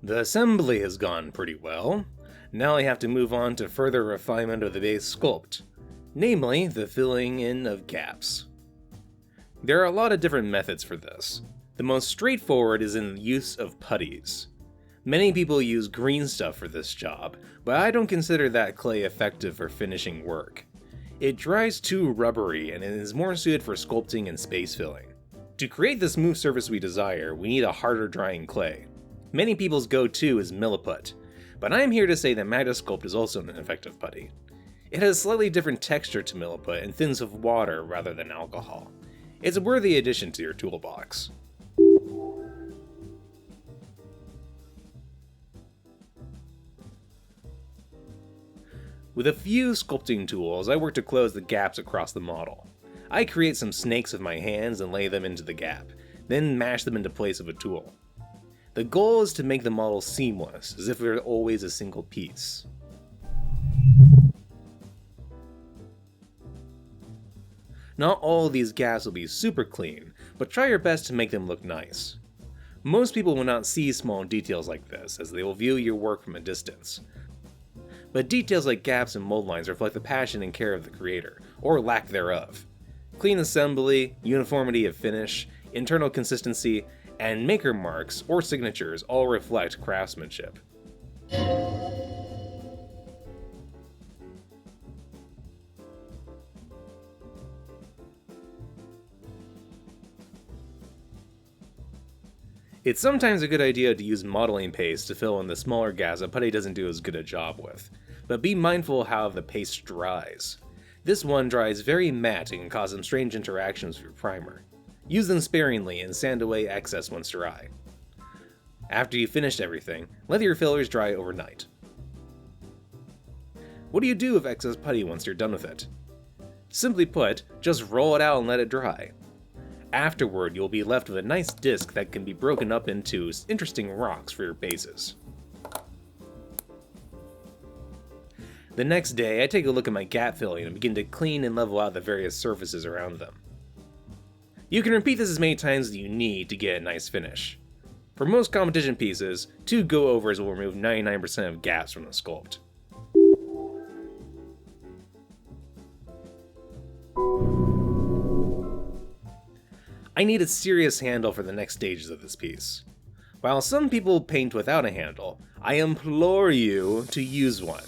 The assembly has gone pretty well. Now I have to move on to further refinement of the base sculpt, namely the filling in of gaps. There are a lot of different methods for this. The most straightforward is in the use of putties. Many people use green stuff for this job, but I don't consider that clay effective for finishing work. It dries too rubbery and it is more suited for sculpting and space filling. To create the smooth surface we desire, we need a harder drying clay. Many people's go-to is milliput, but I am here to say that Magisculpt is also an effective putty. It has a slightly different texture to milliput and thins with water rather than alcohol. It's a worthy addition to your toolbox. With a few sculpting tools, I work to close the gaps across the model. I create some snakes with my hands and lay them into the gap, then mash them into place with a tool. The goal is to make the model seamless, as if it were always a single piece. Not all of these gaps will be super clean, but try your best to make them look nice. Most people will not see small details like this, as they will view your work from a distance. But details like gaps and mold lines reflect the passion and care of the creator, or lack thereof. Clean assembly, uniformity of finish, internal consistency, and maker marks or signatures all reflect craftsmanship. It's sometimes a good idea to use modeling paste to fill in the smaller gaps that putty doesn't do as good a job with, but be mindful of how the paste dries. This one dries very matte and can cause some strange interactions with your primer. Use them sparingly and sand away excess once dry. After you've finished everything, let your fillers dry overnight. What do you do with excess putty once you're done with it? Simply put, just roll it out and let it dry. Afterward, you'll be left with a nice disc that can be broken up into interesting rocks for your bases. The next day, I take a look at my gap filling and begin to clean and level out the various surfaces around them. You can repeat this as many times as you need to get a nice finish. For most competition pieces, 2 go-overs will remove 99% of gaps from the sculpt. I need a serious handle for the next stages of this piece. While some people paint without a handle, I implore you to use one.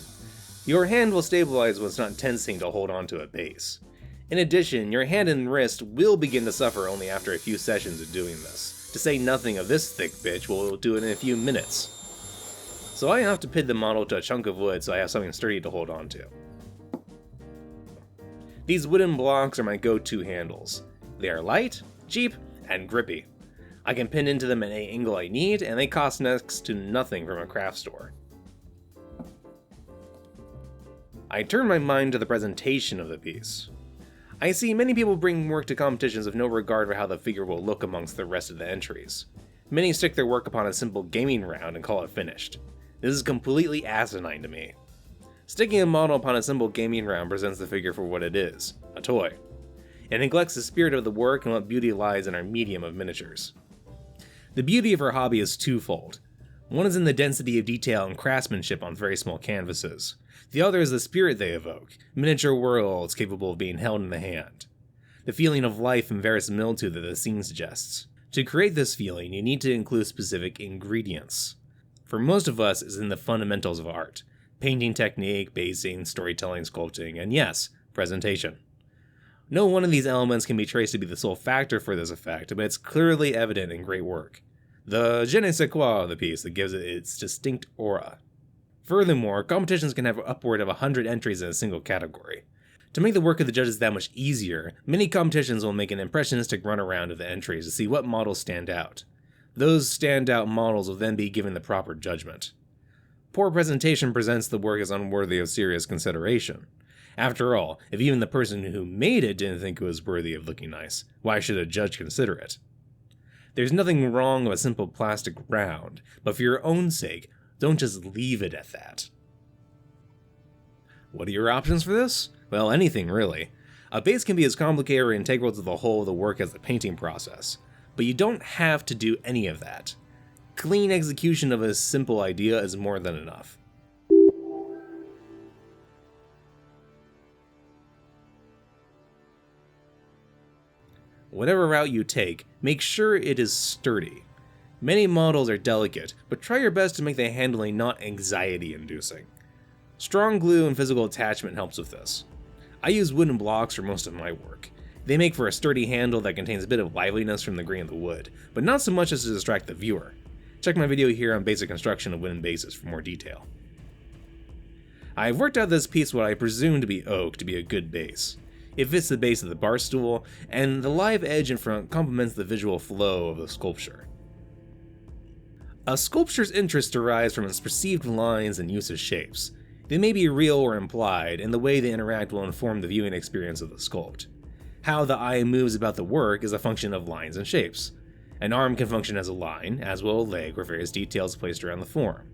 Your hand will stabilize when it's not tensing to hold onto a base. In addition, your hand and wrist will begin to suffer only after a few sessions of doing this, to say nothing of this thick bitch will do it in a few minutes. So I have to pin the model to a chunk of wood so I have something sturdy to hold onto. These wooden blocks are my go-to handles. They are light, cheap, and grippy. I can pin into them at any angle I need, and they cost next to nothing from a craft store. I turn my mind to the presentation of the piece. I see many people bring work to competitions with no regard for how the figure will look amongst the rest of the entries. Many stick their work upon a simple gaming round and call it finished. This is completely asinine to me. Sticking a model upon a simple gaming round presents the figure for what it is, a toy. It neglects the spirit of the work and what beauty lies in our medium of miniatures. The beauty of our hobby is twofold. One is in the density of detail and craftsmanship on very small canvases. The other is the spirit they evoke, miniature worlds capable of being held in the hand. The feeling of life and verisimilitude that the scene suggests. To create this feeling, you need to include specific ingredients. For most of us, it's in the fundamentals of art. Painting technique, basing, storytelling, sculpting, and yes, presentation. No one of these elements can be traced to be the sole factor for this effect, but it's clearly evident in great work. The je ne sais quoi of the piece that gives it its distinct aura. Furthermore, competitions can have upward of 100 entries in a single category. To make the work of the judges that much easier, many competitions will make an impressionistic run around of the entries to see what models stand out. Those standout models will then be given the proper judgment. Poor presentation presents the work as unworthy of serious consideration. After all, if even the person who made it didn't think it was worthy of looking nice, why should a judge consider it? There's nothing wrong with a simple plastic round, but for your own sake, don't just leave it at that. What are your options for this? Well, anything really. A base can be as complicated or integral to the whole of the work as the painting process, but you don't have to do any of that. Clean execution of a simple idea is more than enough. Whatever route you take, make sure it is sturdy. Many models are delicate, but try your best to make the handling not anxiety-inducing. Strong glue and physical attachment helps with this. I use wooden blocks for most of my work. They make for a sturdy handle that contains a bit of liveliness from the grain of the wood, but not so much as to distract the viewer. Check my video here on basic construction of wooden bases for more detail. I've worked out this piece what I presume to be oak to be a good base. It fits the base of the bar stool, and the live edge in front complements the visual flow of the sculpture. A sculpture's interest derives from its perceived lines and use of shapes. They may be real or implied, and the way they interact will inform the viewing experience of the sculpt. How the eye moves about the work is a function of lines and shapes. An arm can function as a line, as will a leg or various details placed around the form.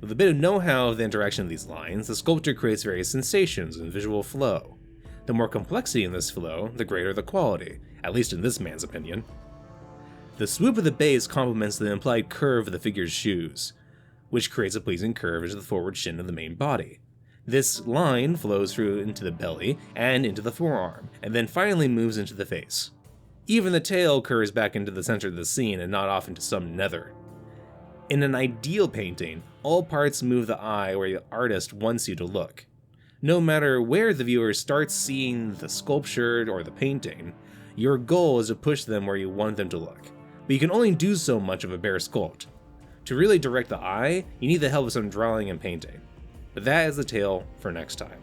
With a bit of know-how of the interaction of these lines, the sculptor creates various sensations and visual flow. The more complexity in this flow, the greater the quality, at least in this man's opinion. The swoop of the base complements the implied curve of the figure's shoes, which creates a pleasing curve into the forward shin of the main body. This line flows through into the belly and into the forearm, and then finally moves into the face. Even the tail curves back into the center of the scene and not off into some nether. In an ideal painting, all parts move the eye where the artist wants you to look. No matter where the viewer starts seeing the sculpture or the painting, your goal is to push them where you want them to look. But you can only do so much of a bare sculpt. To really direct the eye, you need the help of some drawing and painting. But that is the tale for next time.